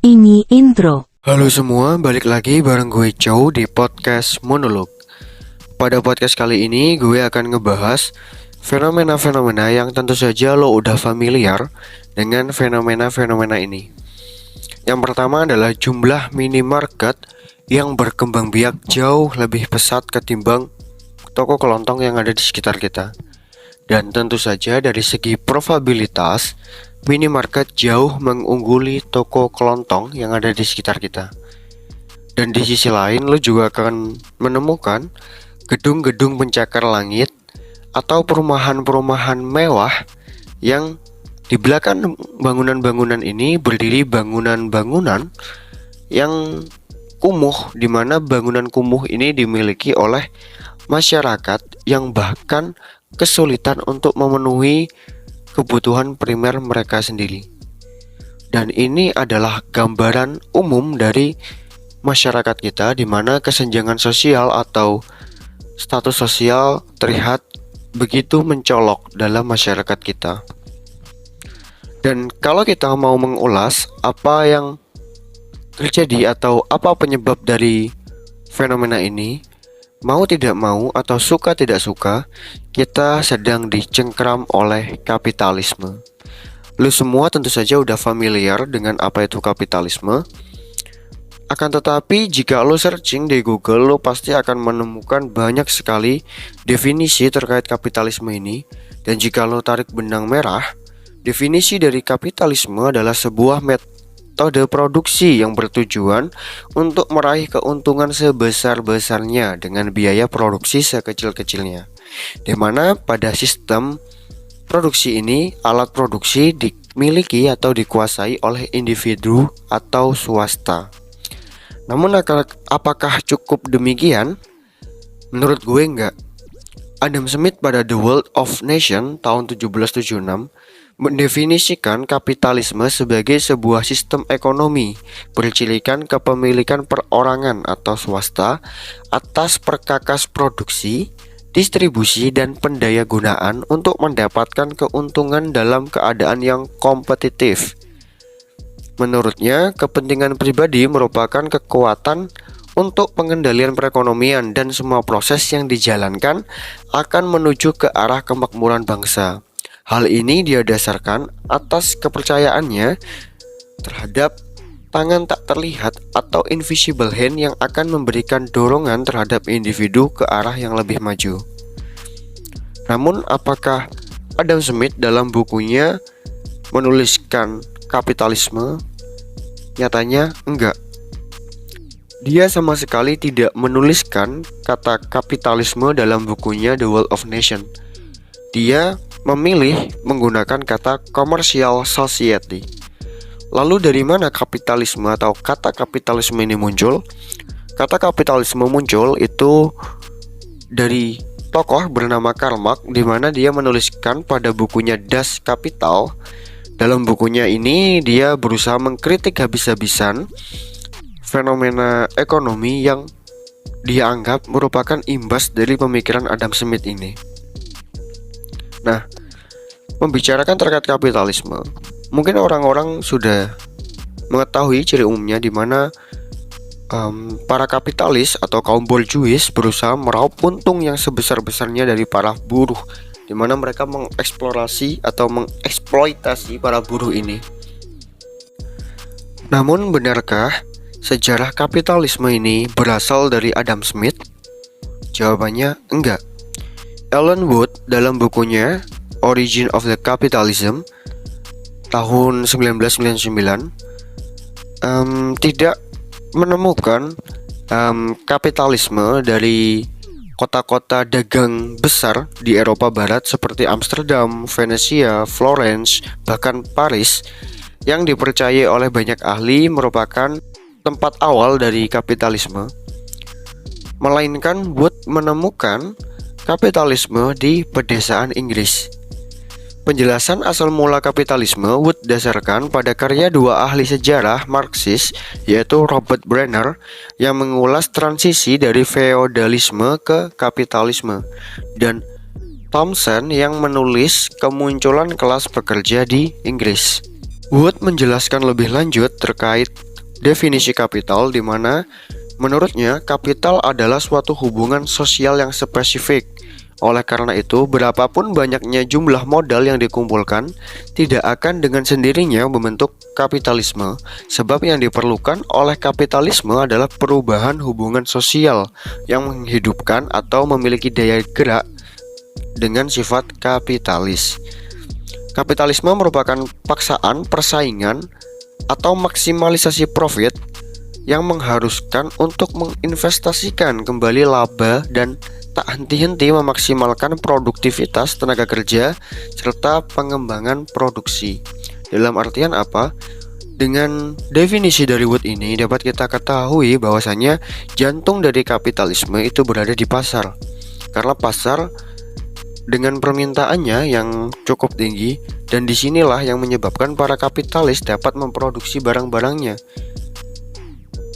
Ini intro. Halo semua, balik lagi bareng gue Chow di podcast Monolog. Pada podcast kali ini gue akan ngebahas fenomena-fenomena yang tentu saja lo udah familiar dengan fenomena-fenomena ini. Yang pertama adalah jumlah minimarket yang berkembang biak jauh lebih pesat ketimbang toko kelontong yang ada di sekitar kita. Dan tentu saja dari segi probabilitas, minimarket jauh mengungguli toko kelontong yang ada di sekitar kita. Dan di sisi lain, lo juga akan menemukan gedung-gedung pencakar langit atau perumahan-perumahan mewah yang di belakang bangunan-bangunan ini berdiri bangunan-bangunan yang kumuh, di mana bangunan kumuh ini dimiliki oleh masyarakat yang bahkan kesulitan untuk memenuhi kebutuhan primer mereka sendiri. Dan ini adalah gambaran umum dari masyarakat kita, di mana kesenjangan sosial atau status sosial terlihat begitu mencolok dalam masyarakat kita. Dan kalau kita mau mengulas apa yang terjadi atau apa penyebab dari fenomena ini, mau tidak mau atau suka tidak suka, kita sedang dicengkram oleh kapitalisme. Lu semua tentu saja udah familiar dengan apa itu kapitalisme. Akan tetapi jika lo searching di Google, lo pasti akan menemukan banyak sekali definisi terkait kapitalisme ini. Dan jika lo tarik benang merah, definisi dari kapitalisme adalah sebuah metode produksi yang bertujuan untuk meraih keuntungan sebesar-besarnya dengan biaya produksi sekecil-kecilnya. Di mana pada sistem produksi ini, alat produksi dimiliki atau dikuasai oleh individu atau swasta. Namun apakah cukup demikian? Menurut gue enggak. Adam Smith pada The World of Nations tahun 1776 mendefinisikan kapitalisme sebagai sebuah sistem ekonomi bercirikan kepemilikan perorangan atau swasta atas perkakas produksi, distribusi, dan pendayagunaan untuk mendapatkan keuntungan dalam keadaan yang kompetitif. Menurutnya, kepentingan pribadi merupakan kekuatan untuk pengendalian perekonomian dan semua proses yang dijalankan akan menuju ke arah kemakmuran bangsa. Hal ini dia dasarkan atas kepercayaannya terhadap tangan tak terlihat atau invisible hand yang akan memberikan dorongan terhadap individu ke arah yang lebih maju. Namun, apakah Adam Smith dalam bukunya menuliskan kapitalisme? Nyatanya enggak. Dia sama sekali tidak menuliskan kata kapitalisme dalam bukunya The World of Nations. Dia memilih menggunakan kata commercial society. Lalu dari mana kapitalisme atau kata kapitalisme ini muncul? Kata kapitalisme muncul itu dari tokoh bernama Karl Marx, di mana dia menuliskan pada bukunya Das Kapital. Dalam bukunya ini dia berusaha mengkritik habis-habisan fenomena ekonomi yang dia anggap merupakan imbas dari pemikiran Adam Smith ini. Nah, membicarakan terkait kapitalisme, mungkin orang-orang sudah mengetahui ciri umumnya, di mana para kapitalis atau kaum borjuis berusaha meraup untung yang sebesar-besarnya dari para buruh, di mana mereka mengeksplorasi atau mengeksploitasi para buruh ini. Namun benarkah sejarah kapitalisme ini berasal dari Adam Smith? Jawabannya enggak. Alan Wood dalam bukunya Origin of the Capitalism tahun 1999 tidak menemukan kapitalisme dari kota-kota dagang besar di Eropa Barat seperti Amsterdam, Venesia, Florence, bahkan Paris, yang dipercayai oleh banyak ahli merupakan tempat awal dari kapitalisme. Melainkan Wood menemukan kapitalisme di pedesaan Inggris. Penjelasan asal mula kapitalisme Wood dasarkan pada karya dua ahli sejarah Marxis, yaitu Robert Brenner yang mengulas transisi dari feodalisme ke kapitalisme, dan Thomson yang menulis kemunculan kelas pekerja di Inggris. Wood menjelaskan lebih lanjut terkait definisi kapital, di mana menurutnya kapital adalah suatu hubungan sosial yang spesifik. Oleh karena itu, berapapun banyaknya jumlah modal yang dikumpulkan, tidak akan dengan sendirinya membentuk kapitalisme, sebab yang diperlukan oleh kapitalisme adalah perubahan hubungan sosial yang menghidupkan atau memiliki daya gerak dengan sifat kapitalis. Kapitalisme merupakan paksaan persaingan atau maksimalisasi profit yang mengharuskan untuk menginvestasikan kembali laba dan tak henti-henti memaksimalkan produktivitas tenaga kerja serta pengembangan produksi. Dalam artian apa? Dengan definisi dari Wood ini dapat kita ketahui bahwasanya jantung dari kapitalisme itu berada di pasar. Karena pasar dengan permintaannya yang cukup tinggi, dan disinilah yang menyebabkan para kapitalis dapat memproduksi barang-barangnya,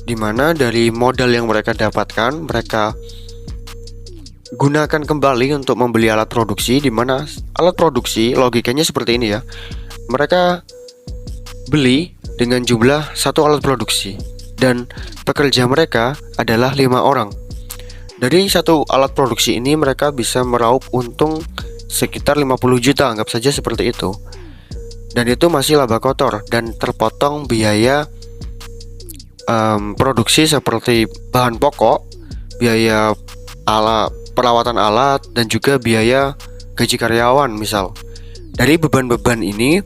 di mana dari modal yang mereka dapatkan, mereka gunakan kembali untuk membeli alat produksi, di mana alat produksi logikanya seperti ini ya. Mereka beli dengan jumlah satu alat produksi, dan pekerja mereka adalah 5 orang. Dari satu alat produksi ini mereka bisa meraup untung sekitar 50 juta, anggap saja seperti itu. Dan itu masih laba kotor dan terpotong biaya produksi seperti bahan pokok, biaya perawatan alat, dan juga biaya gaji karyawan misal. Dari beban-beban ini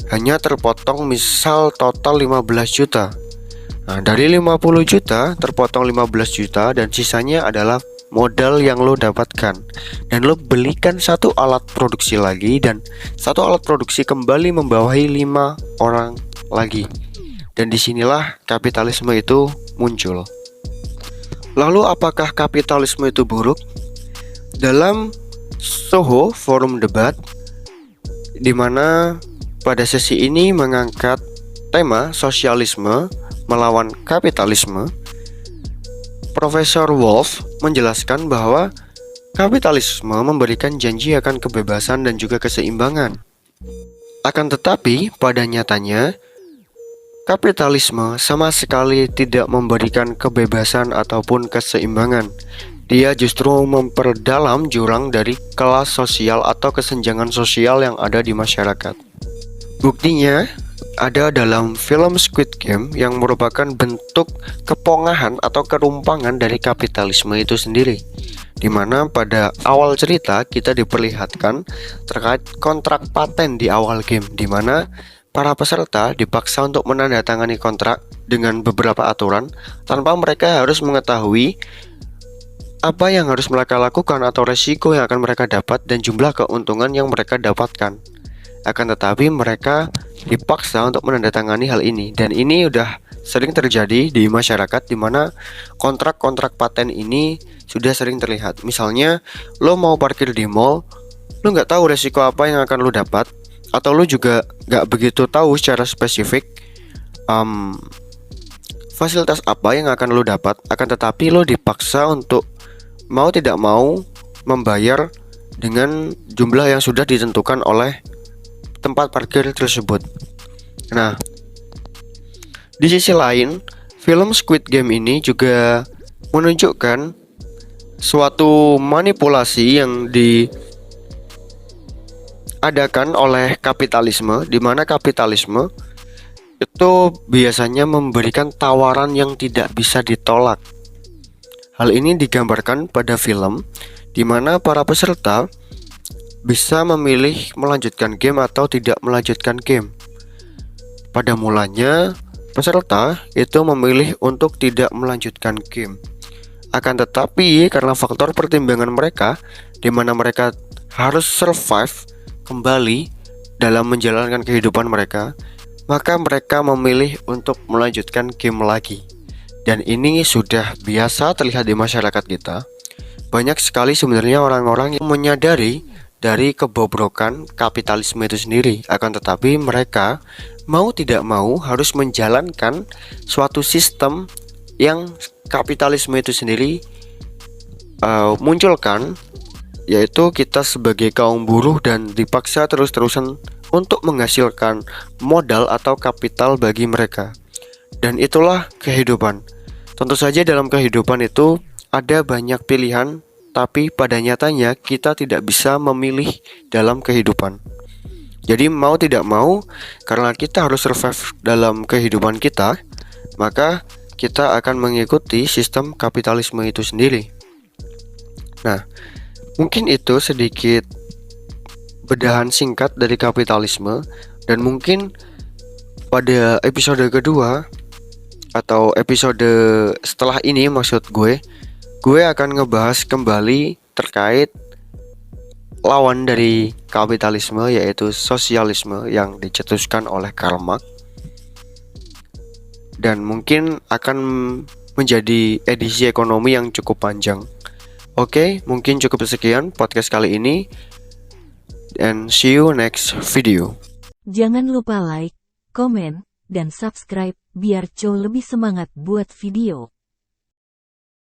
hanya terpotong misal total 15 juta. Nah, dari 50 juta terpotong 15 juta dan sisanya adalah modal yang lo dapatkan. Dan lo belikan satu alat produksi lagi, dan satu alat produksi kembali membawahi 5 orang lagi. Dan disinilah kapitalisme itu muncul. Lalu apakah kapitalisme itu buruk? Dalam Soho Forum Debat, di mana pada sesi ini mengangkat tema sosialisme melawan kapitalisme, Profesor Wolf menjelaskan bahwa kapitalisme memberikan janji akan kebebasan dan juga keseimbangan. Akan tetapi, pada nyatanya, kapitalisme sama sekali tidak memberikan kebebasan ataupun keseimbangan. Dia justru memperdalam jurang dari kelas sosial atau kesenjangan sosial yang ada di masyarakat. Buktinya ada dalam film Squid Game yang merupakan bentuk kepongahan atau kerumpangan dari kapitalisme itu sendiri, di mana pada awal cerita kita diperlihatkan terkait kontrak paten di awal game, di mana para peserta dipaksa untuk menandatangani kontrak dengan beberapa aturan tanpa mereka harus mengetahui apa yang harus mereka lakukan atau resiko yang akan mereka dapat dan jumlah keuntungan yang mereka dapatkan. Akan tetapi mereka dipaksa untuk menandatangani hal ini, dan ini udah sering terjadi di masyarakat, di mana kontrak-kontrak paten ini sudah sering terlihat. Misalnya lo mau parkir di mall, lo nggak tahu resiko apa yang akan lo dapat, atau lo juga nggak begitu tahu secara spesifik fasilitas apa yang akan lo dapat. Akan tetapi lo dipaksa untuk mau tidak mau membayar dengan jumlah yang sudah ditentukan oleh tempat parkir tersebut. Nah, di sisi lain, film Squid Game ini juga menunjukkan suatu manipulasi yang diadakan oleh kapitalisme, di mana kapitalisme itu biasanya memberikan tawaran yang tidak bisa ditolak. Hal ini digambarkan pada film, di mana para peserta bisa memilih melanjutkan game atau tidak melanjutkan game. Pada mulanya, peserta itu memilih untuk tidak melanjutkan game. Akan tetapi, karena faktor pertimbangan mereka, di mana mereka harus survive kembali dalam menjalankan kehidupan mereka, maka mereka memilih untuk melanjutkan game lagi. Dan ini sudah biasa terlihat di masyarakat kita. Banyak sekali sebenarnya orang-orang yang menyadari dari kebobrokan kapitalisme itu sendiri. Akan tetapi mereka mau tidak mau harus menjalankan suatu sistem yang kapitalisme itu sendiri munculkan, yaitu kita sebagai kaum buruh dan dipaksa terus-terusan untuk menghasilkan modal atau kapital bagi mereka. Dan itulah kehidupan. Tentu saja dalam kehidupan itu ada banyak pilihan, tapi pada nyatanya kita tidak bisa memilih dalam kehidupan. Jadi mau tidak mau, karena kita harus survive dalam kehidupan kita, maka kita akan mengikuti sistem kapitalisme itu sendiri. Nah, mungkin itu sedikit bedahan singkat dari kapitalisme, dan mungkin pada episode kedua atau episode setelah ini maksud gue akan ngebahas kembali terkait lawan dari kapitalisme, yaitu sosialisme yang dicetuskan oleh Karl Marx, dan mungkin akan menjadi edisi ekonomi yang cukup panjang. Oke, mungkin cukup sekian podcast kali ini, and see you next video. Jangan lupa like, komen, dan subscribe biar Chow lebih semangat buat video.